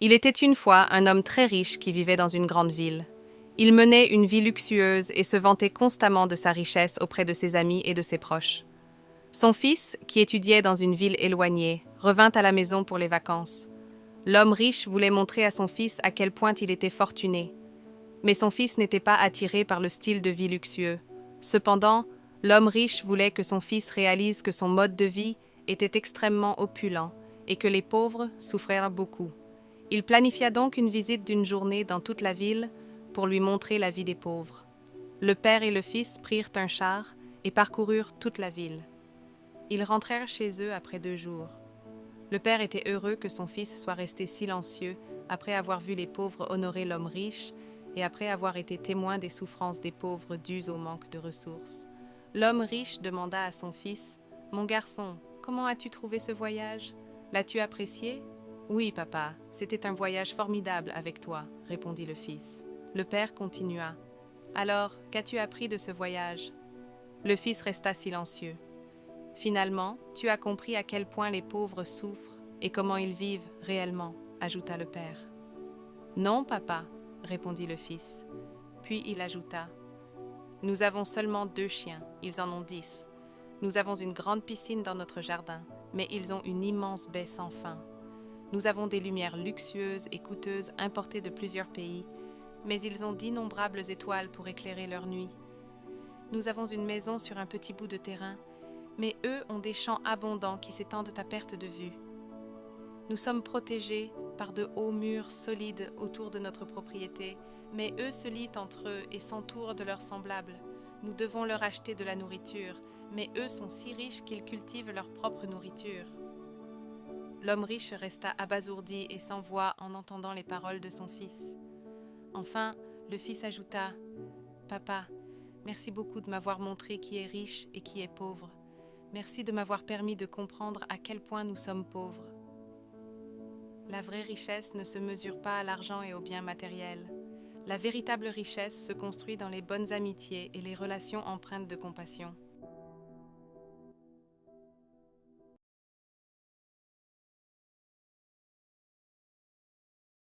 Il était une fois un homme très riche qui vivait dans une grande ville. Il menait une vie luxueuse et se vantait constamment de sa richesse auprès de ses amis et de ses proches. Son fils, qui étudiait dans une ville éloignée, revint à la maison pour les vacances. L'homme riche voulait montrer à son fils à quel point il était fortuné. Mais son fils n'était pas attiré par le style de vie luxueux. Cependant, l'homme riche voulait que son fils réalise que son mode de vie était extrêmement opulent et que les pauvres souffraient beaucoup. Il planifia donc une visite d'une journée dans toute la ville pour lui montrer la vie des pauvres. Le père et le fils prirent un char et parcoururent toute la ville. Ils rentrèrent chez eux après 2 jours. Le père était heureux que son fils soit resté silencieux après avoir vu les pauvres honorer l'homme riche et après avoir été témoin des souffrances des pauvres dues au manque de ressources. L'homme riche demanda à son fils : « Mon garçon, comment as-tu trouvé ce voyage ? L'as-tu apprécié ? » « Oui, papa, c'était un voyage formidable avec toi, » répondit le fils. Le père continua : « Alors, qu'as-tu appris de ce voyage ? » Le fils resta silencieux. « Finalement, tu as compris à quel point les pauvres souffrent et comment ils vivent réellement, » ajouta le père. « Non, papa, » répondit le fils. Puis il ajouta : « Nous avons seulement 2 chiens, ils en ont 10. Nous avons une grande piscine dans notre jardin, mais ils ont une immense baie sans fin. Nous avons des lumières luxueuses et coûteuses importées de plusieurs pays, mais ils ont d'innombrables étoiles pour éclairer leur nuit. Nous avons une maison sur un petit bout de terrain, mais eux ont des champs abondants qui s'étendent à perte de vue. Nous sommes protégés par de hauts murs solides autour de notre propriété, mais eux se lient entre eux et s'entourent de leurs semblables. Nous devons leur acheter de la nourriture, mais eux sont si riches qu'ils cultivent leur propre nourriture. » L'homme riche resta abasourdi et sans voix en entendant les paroles de son fils. Enfin, le fils ajouta : « Papa, merci beaucoup de m'avoir montré qui est riche et qui est pauvre. Merci de m'avoir permis de comprendre à quel point nous sommes pauvres. La vraie richesse ne se mesure pas à l'argent et aux biens matériels. La véritable richesse se construit dans les bonnes amitiés et les relations empreintes de compassion. »